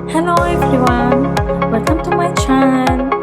Hello everyone, welcome to my channel,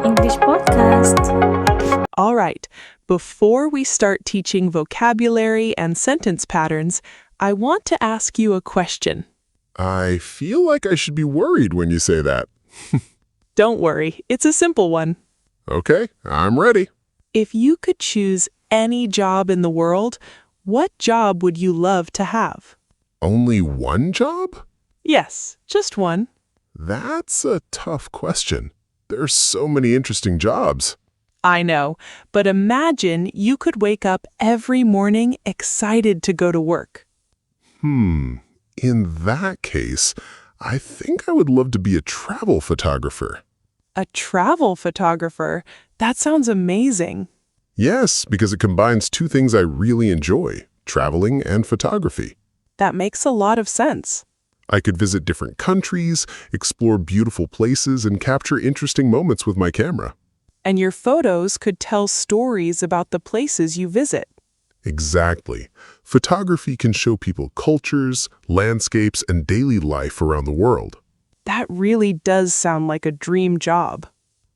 English podcast. All right, before we start teaching vocabulary and sentence patterns, I want to ask you a question. I feel like I should be worried when you say that. Don't worry, it's a simple one. Okay, I'm ready. If you could choose any job in the world, what job would you love to have? Only one job? Yes, just one. That's a tough question. There's so many interesting jobs. I know, but imagine you could wake up every morning excited to go to work. In that case, I think I would love to be a travel photographer. A travel photographer? That sounds amazing. Yes, because it combines two things I really enjoy, traveling and photography. That makes a lot of sense. I could visit different countries, explore beautiful places, and capture interesting moments with my camera. And your photos could tell stories about the places you visit. Exactly. Photography can show people cultures, landscapes, and daily life around the world. That really does sound like a dream job.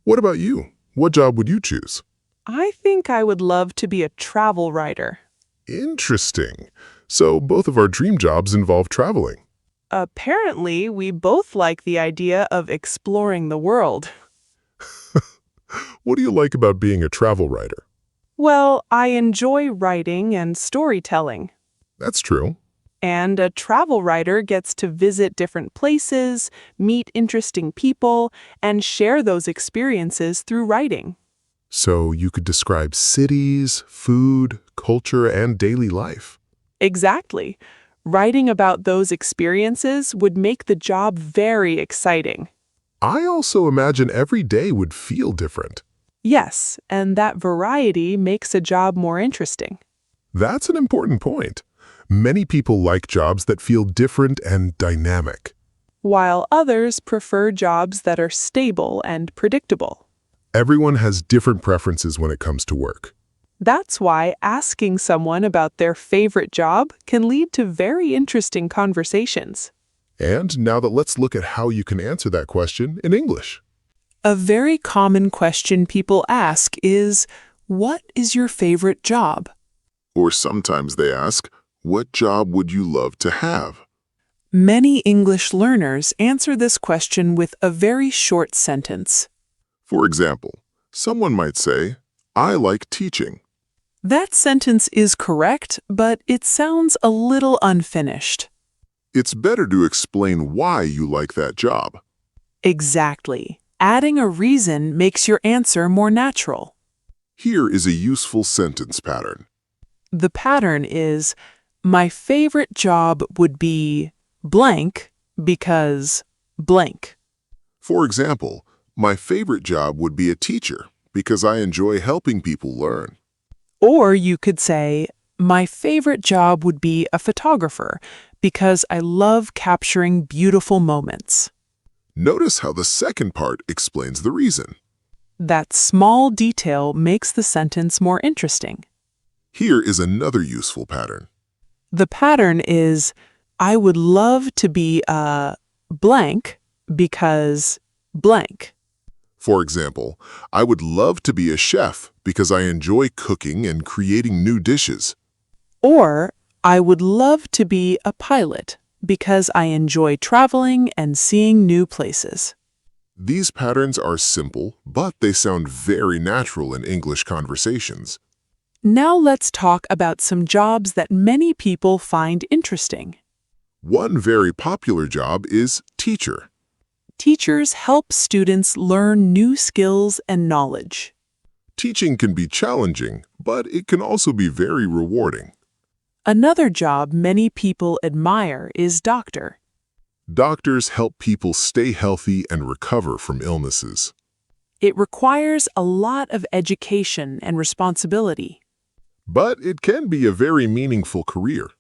What about you? What job would you choose? I think I would love to be a travel writer. Interesting. So both of our dream jobs involve traveling. Apparently, we both like the idea of exploring the world. What do you like about being a travel writer? Well, I enjoy writing and storytelling. That's true. And a travel writer gets to visit different places, meet interesting people, and share those experiences through writing. So you could describe cities, food, culture, and daily life. Exactly. Writing about those experiences would make the job very exciting. I also imagine every day would feel different. Yes, and that variety makes a job more interesting. That's an important point. Many people like jobs that feel different and dynamic. While others prefer jobs that are stable and predictable. Everyone has different preferences when it comes to work. That's why asking someone about their favorite job can lead to very interesting conversations. And now let's look at how you can answer that question in English. A very common question people ask is, what is your favorite job? Or sometimes they ask, what job would you love to have? Many English learners answer this question with a very short sentence. For example, someone might say, I like teaching. That sentence is correct, but it sounds a little unfinished. It's better to explain why you like that job. Exactly. Adding a reason makes your answer more natural. Here is a useful sentence pattern. The pattern is, my favorite job would be blank because blank. For example, my favorite job would be a teacher because I enjoy helping people learn. Or you could say, my favorite job would be a photographer because I love capturing beautiful moments. Notice how the second part explains the reason. That small detail makes the sentence more interesting. Here is another useful pattern. The pattern is, I would love to be a blank because blank. For example, I would love to be a chef because I enjoy cooking and creating new dishes. Or, I would love to be a pilot because I enjoy traveling and seeing new places. These patterns are simple, but they sound very natural in English conversations. Now let's talk about some jobs that many people find interesting. One very popular job is teacher. Teachers help students learn new skills and knowledge. Teaching can be challenging, but it can also be very rewarding. Another job many people admire is doctor. Doctors help people stay healthy and recover from illnesses. It requires a lot of education and responsibility. But it can be a very meaningful career.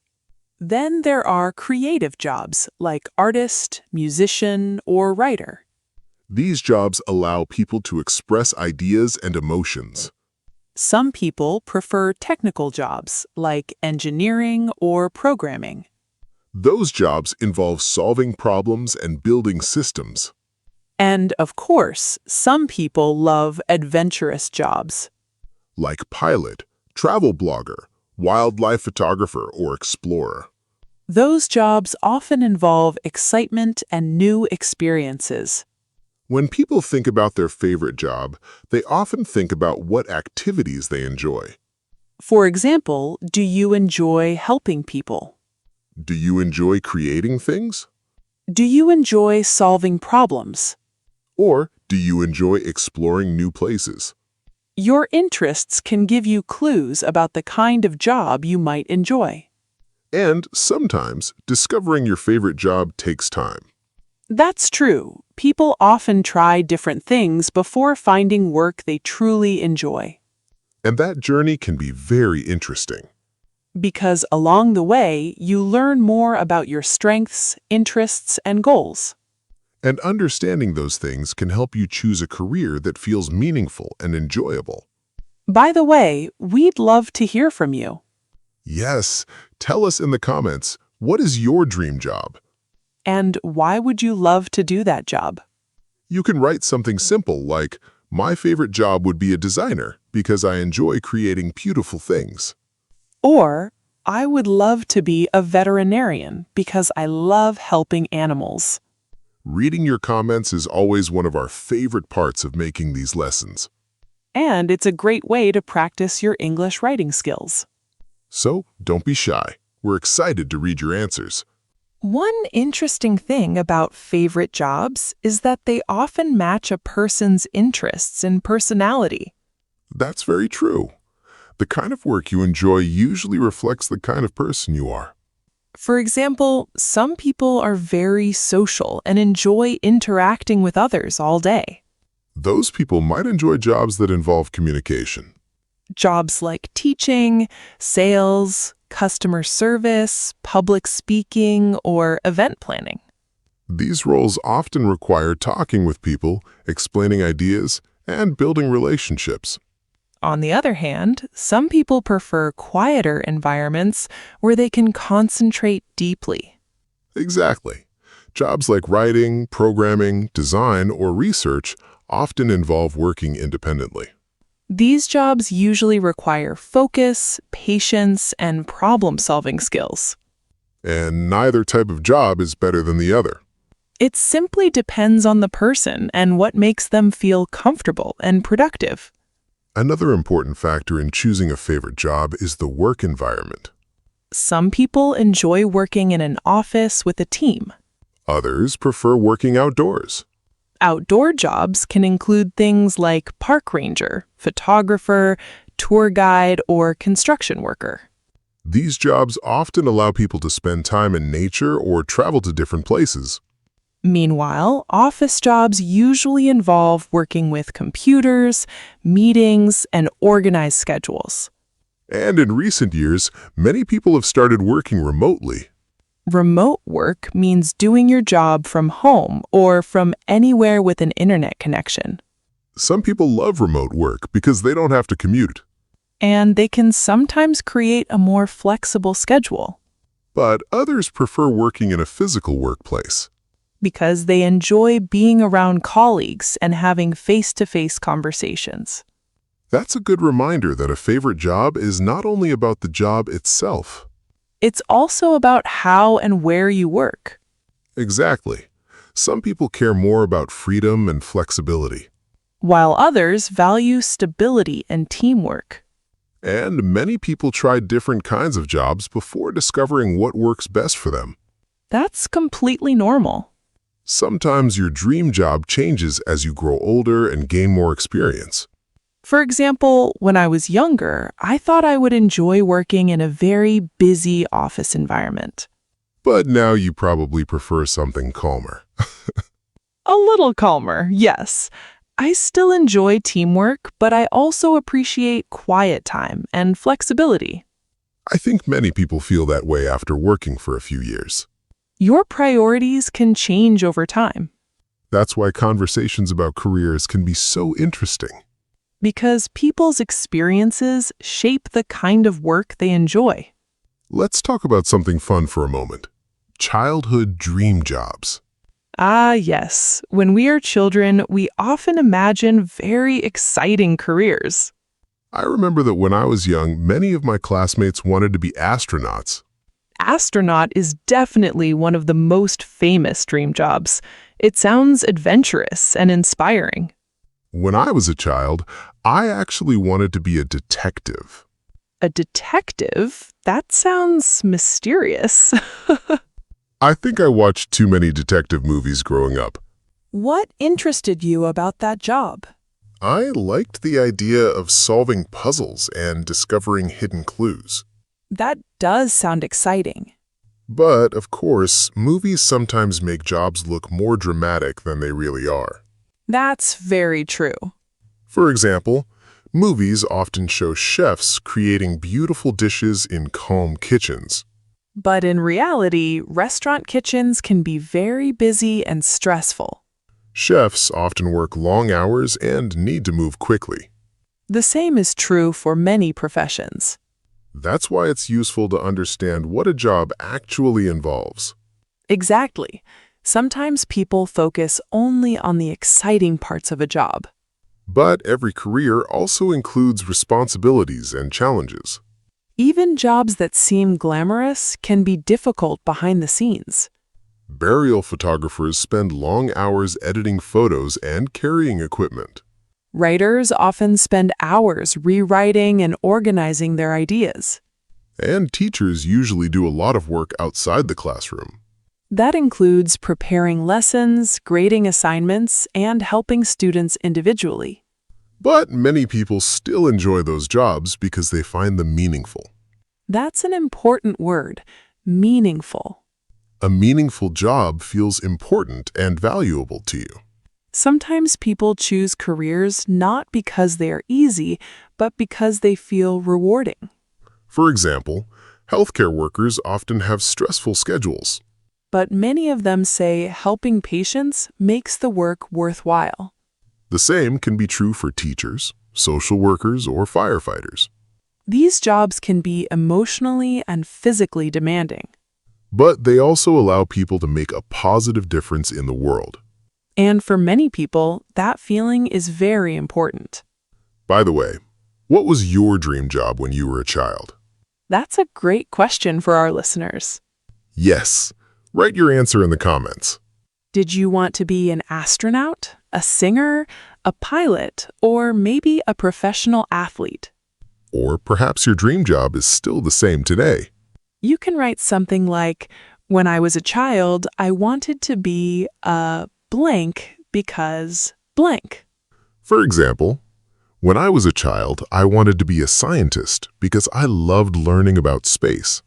Then there are creative jobs like artist, musician, or writer. These jobs allow people to express ideas and emotions. Some people prefer technical jobs like engineering or programming. Those jobs involve solving problems and building systems. And, of course, some people love adventurous jobs. Like pilot, travel blogger, wildlife photographer, or explorer. Those jobs often involve excitement and new experiences. When people think about their favorite job, they often think about what activities they enjoy. For example, do you enjoy helping people? Do you enjoy creating things? Do you enjoy solving problems? Or do you enjoy exploring new places? Your interests can give you clues about the kind of job you might enjoy. And sometimes, discovering your favorite job takes time. That's true. People often try different things before finding work they truly enjoy. And that journey can be very interesting. Because along the way, you learn more about your strengths, interests, and goals. And understanding those things can help you choose a career that feels meaningful and enjoyable. By the way, we'd love to hear from you. Yes, tell us in the comments, what is your dream job? And why would you love to do that job? You can write something simple like, my favorite job would be a designer because I enjoy creating beautiful things. Or, I would love to be a veterinarian because I love helping animals. Reading your comments is always one of our favorite parts of making these lessons. And it's a great way to practice your English writing skills. So, don't be shy. We're excited to read your answers. One interesting thing about favorite jobs is that they often match a person's interests and personality. That's very true. The kind of work you enjoy usually reflects the kind of person you are. For example, some people are very social and enjoy interacting with others all day. Those people might enjoy jobs that involve communication. Jobs like teaching, sales, customer service, public speaking, or event planning. These roles often require talking with people, explaining ideas, and building relationships. On the other hand, some people prefer quieter environments where they can concentrate deeply. Exactly. Jobs like writing, programming, design, or research often involve working independently. These jobs usually require focus, patience, and problem-solving skills. And neither type of job is better than the other. It simply depends on the person and what makes them feel comfortable and productive. Another important factor in choosing a favorite job is the work environment. Some people enjoy working in an office with a team. Others prefer working outdoors. Outdoor jobs can include things like park ranger, photographer, tour guide, or construction worker. These jobs often allow people to spend time in nature or travel to different places. Meanwhile, office jobs usually involve working with computers, meetings, and organized schedules. And in recent years, many people have started working remotely. Remote work means doing your job from home or from anywhere with an internet connection. Some people love remote work because they don't have to commute. And they can sometimes create a more flexible schedule But others prefer working in a physical workplace. because they enjoy being around colleagues and having face-to-face conversations. That's a good reminder that a favorite job is not only about the job itself. It's also about how and where you work. Exactly. Some people care more about freedom and flexibility. While others value stability and teamwork. And many people try different kinds of jobs before discovering what works best for them. That's completely normal. Sometimes your dream job changes as you grow older and gain more experience. For example, when I was younger, I thought I would enjoy working in a very busy office environment. But now you probably prefer something calmer. A little calmer, yes. I still enjoy teamwork, but I also appreciate quiet time and flexibility. I think many people feel that way after working for a few years. Your priorities can change over time. That's why conversations about careers can be so interesting. Because people's experiences shape the kind of work they enjoy. Let's talk about something fun for a moment. childhood dream jobs. Ah, yes. When we are children, we often imagine very exciting careers. I remember that when I was young, many of my classmates wanted to be astronauts. Astronaut is definitely one of the most famous dream jobs. It sounds adventurous and inspiring. When I was a child, I actually wanted to be a detective. A detective? That sounds mysterious. I think I watched too many detective movies growing up. What interested you about that job? I liked the idea of solving puzzles and discovering hidden clues. That does sound exciting. But, of course, movies sometimes make jobs look more dramatic than they really are. That's very true. For example, movies often show chefs creating beautiful dishes in calm kitchens. But in reality, restaurant kitchens can be very busy and stressful. Chefs often work long hours and need to move quickly. The same is true for many professions. That's why it's useful to understand what a job actually involves. Exactly. Sometimes people focus only on the exciting parts of a job. But every career also includes responsibilities and challenges. Even jobs that seem glamorous can be difficult behind the scenes. Burial photographers spend long hours editing photos and carrying equipment. Writers often spend hours rewriting and organizing their ideas. And teachers usually do a lot of work outside the classroom. That includes preparing lessons, grading assignments, and helping students individually. But many people still enjoy those jobs because they find them meaningful. That's an important word, meaningful. A meaningful job feels important and valuable to you. Sometimes people choose careers not because they are easy, but because they feel rewarding. For example, healthcare workers often have stressful schedules. But many of them say helping patients makes the work worthwhile. The same can be true for teachers, social workers, or firefighters. These jobs can be emotionally and physically demanding. But they also allow people to make a positive difference in the world. And for many people, that feeling is very important. By the way, what was your dream job when you were a child? That's a great question for our listeners. Yes. Write your answer in the comments. Did you want to be an astronaut, a singer, a pilot, or maybe a professional athlete? Or perhaps your dream job is still the same today. You can write something like, when I was a child, I wanted to be a blank because blank. For example, when I was a child, I wanted to be a scientist because I loved learning about space.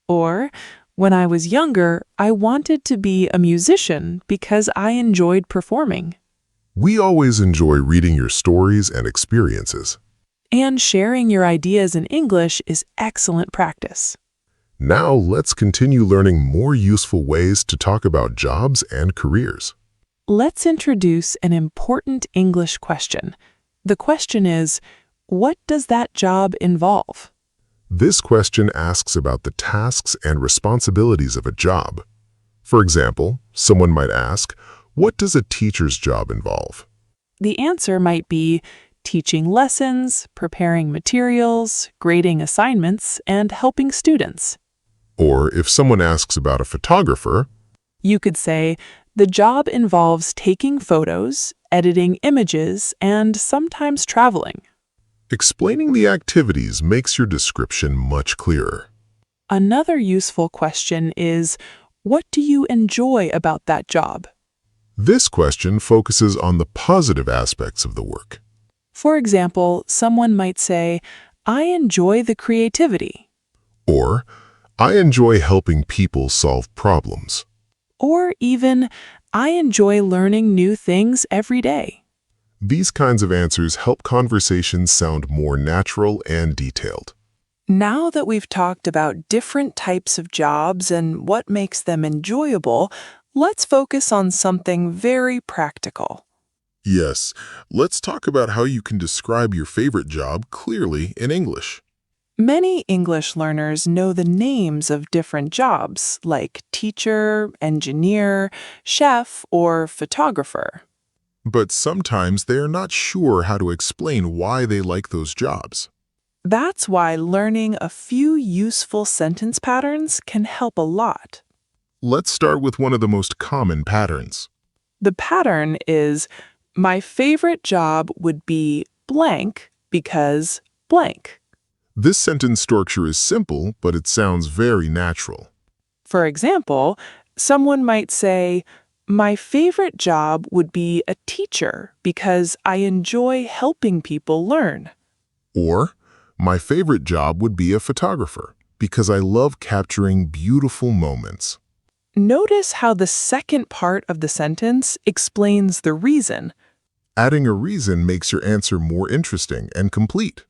Or, when I was younger, I wanted to be a musician because I enjoyed performing. We always enjoy reading your stories and experiences. And sharing your ideas in English is excellent practice. Now let's continue learning more useful ways to talk about jobs and careers. Let's introduce an important English question. The question is, what does that job involve? This question asks about the tasks and responsibilities of a job. For example, someone might ask, what does a teacher's job involve? The answer might be teaching lessons, preparing materials, grading assignments, and helping students. Or if someone asks about a photographer, You could say, the job involves taking photos, editing images, and sometimes traveling. explaining the activities makes your description much clearer. Another useful question is, what do you enjoy about that job? This question focuses on the positive aspects of the work. For example, someone might say, I enjoy the creativity. Or, I enjoy helping people solve problems. Or even, I enjoy learning new things every day. These kinds of answers help conversations sound more natural and detailed. Now that we've talked about different types of jobs and what makes them enjoyable, let's focus on something very practical. Yes, let's talk about how you can describe your favorite job clearly in English. Many English learners know the names of different jobs, like teacher, engineer, chef, or photographer. But sometimes they are not sure how to explain why they like those jobs. That's why learning a few useful sentence patterns can help a lot. Let's start with one of the most common patterns. The pattern is, my favorite job would be blank because blank. This sentence structure is simple, but it sounds very natural. For example, someone might say, my favorite job would be a teacher because I enjoy helping people learn. Or, my favorite job would be a photographer because I love capturing beautiful moments. Notice how the second part of the sentence explains the reason. Adding a reason makes your answer more interesting and complete.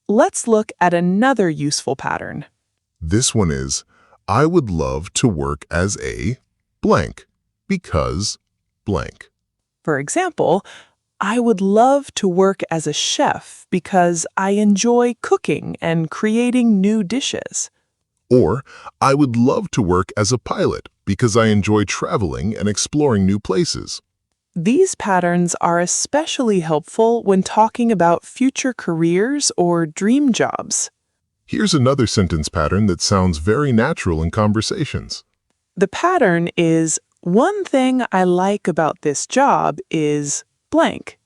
Let's look at another useful pattern. This one is, I would love to work as a blank because blank. For example, I would love to work as a chef because I enjoy cooking and creating new dishes. Or, I would love to work as a pilot because I enjoy traveling and exploring new places. These patterns are especially helpful when talking about future careers or dream jobs. Here's another sentence pattern that sounds very natural in conversations. The pattern is, one thing I like about this job is blank.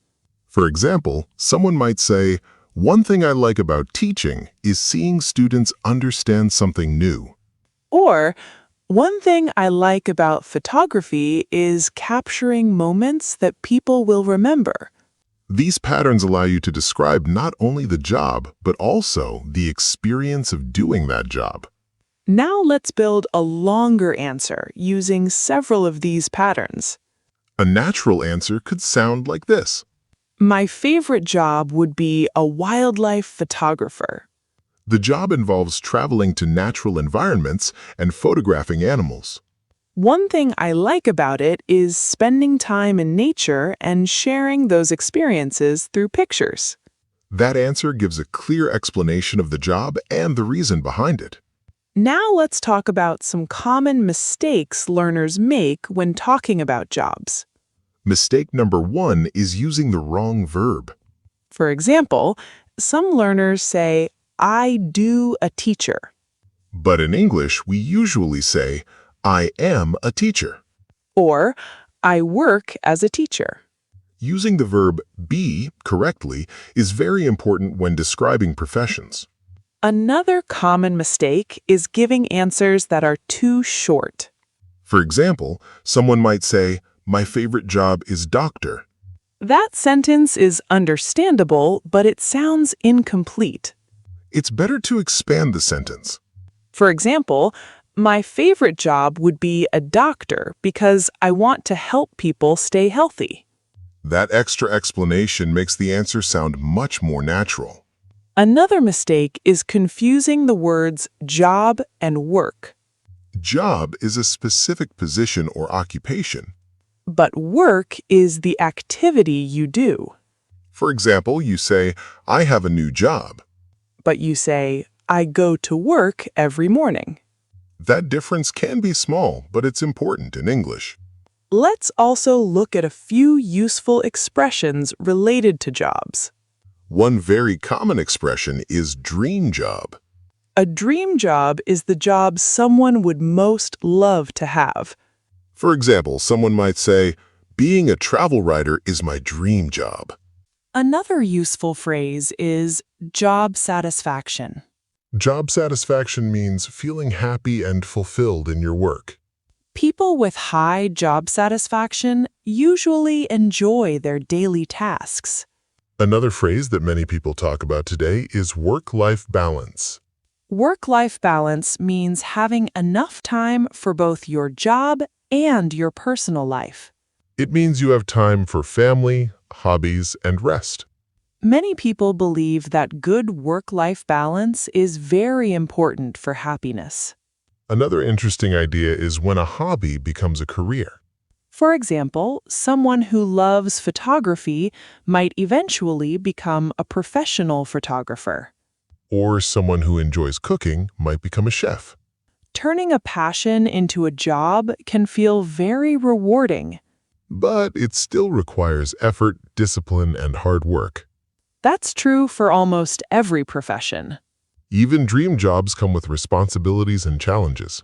For example, someone might say, one thing I like about teaching is seeing students understand something new. Or, one thing I like about photography is capturing moments that people will remember. These patterns allow you to describe not only the job, but also the experience of doing that job. Now let's build a longer answer using several of these patterns. A natural answer could sound like this. My favorite job would be a wildlife photographer. The job involves traveling to natural environments and photographing animals. One thing I like about it is spending time in nature and sharing those experiences through pictures. That answer gives a clear explanation of the job and the reason behind it. Now let's talk about some common mistakes learners make when talking about jobs. Mistake number 1 is using the wrong verb. For example, some learners say, I do a teacher. But in English, we usually say, I am a teacher. Or, I work as a teacher. Using the verb be correctly is very important when describing professions. Another common mistake is giving answers that are too short. For example, someone might say, my favorite job is doctor. That sentence is understandable, but it sounds incomplete. It's better to expand the sentence. For example, my favorite job would be a doctor because I want to help people stay healthy. That extra explanation makes the answer sound much more natural. Another mistake is confusing the words job and work. Job is a specific position or occupation. But work is the activity you do. For example, you say, I have a new job. But you say, I go to work every morning. That difference can be small, but it's important in English. Let's also look at a few useful expressions related to jobs. One very common expression is dream job. A dream job is the job someone would most love to have. For example, someone might say, being a travel writer is my dream job. Another useful phrase is job satisfaction. Job satisfaction means feeling happy and fulfilled in your work. People with high job satisfaction usually enjoy their daily tasks. Another phrase that many people talk about today is work-life balance. Work-life balance means having enough time for both your job and your personal life. It means you have time for family, hobbies, and rest. Many people believe that good work-life balance is very important for happiness. Another interesting idea is when a hobby becomes a career. For example, someone who loves photography might eventually become a professional photographer. Or someone who enjoys cooking might become a chef. Turning a passion into a job can feel very rewarding. But it still requires effort, discipline, and hard work. That's true for almost every profession. Even dream jobs come with responsibilities and challenges.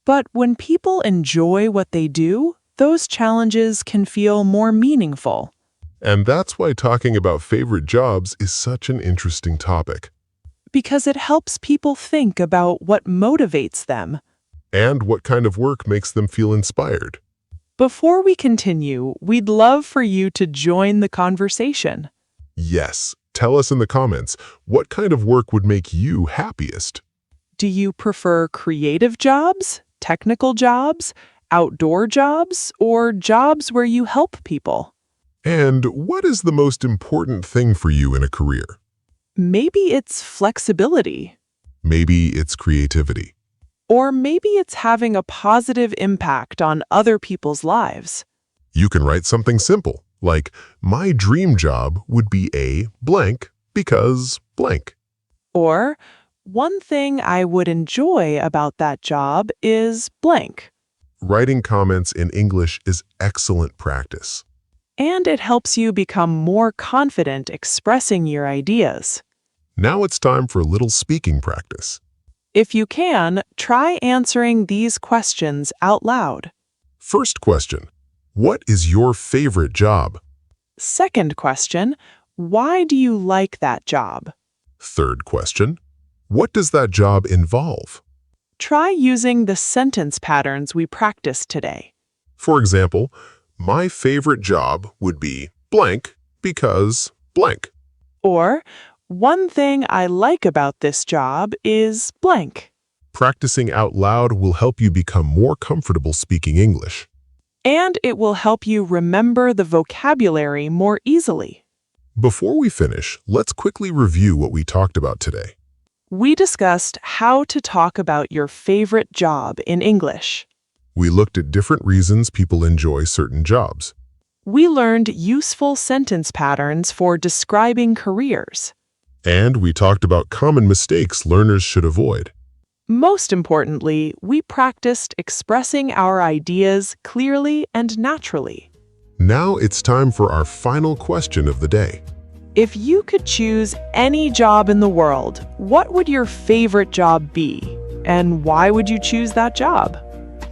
But when people enjoy what they do, those challenges can feel more meaningful. And that's why talking about favorite jobs is such an interesting topic. Because it helps people think about what motivates them. And what kind of work makes them feel inspired. Before we continue, we'd love for you to join the conversation. Yes, tell us in the comments, what kind of work would make you happiest? Do you prefer creative jobs, technical jobs, outdoor jobs, or jobs where you help people? And what is the most important thing for you in a career? Maybe it's flexibility. Maybe it's creativity. Or maybe it's having a positive impact on other people's lives. You can write something simple, like, my dream job would be a blank because blank. Or, one thing I would enjoy about that job is blank. Writing comments in English is excellent practice. And it helps you become more confident expressing your ideas. Now it's time for a little speaking practice. If you can, try answering these questions out loud. First question, what is your favorite job? Second question, why do you like that job? Third question, what does that job involve? Try using the sentence patterns we practiced today. For example, my favorite job would be blank because blank. Or, one thing I like about this job is blank. Practicing out loud will help you become more comfortable speaking English. And it will help you remember the vocabulary more easily. Before we finish, let's quickly review what we talked about today. We discussed how to talk about your favorite job in English. We looked at different reasons people enjoy certain jobs. We learned useful sentence patterns for describing careers. And we talked about common mistakes learners should avoid. Most importantly, we practiced expressing our ideas clearly and naturally. Now it's time for our final question of the day. If you could choose any job in the world, what would your favorite job be? And why would you choose that job?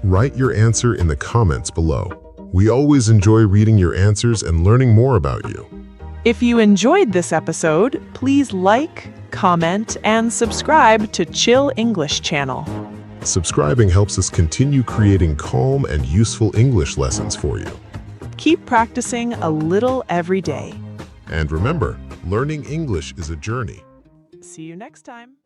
Write your answer in the comments below. We always enjoy reading your answers and learning more about you. If you enjoyed this episode, please like, comment, and subscribe to Chill English channel. Subscribing helps us continue creating calm and useful English lessons for you. Keep practicing a little every day. And remember, learning English is a journey. See you next time.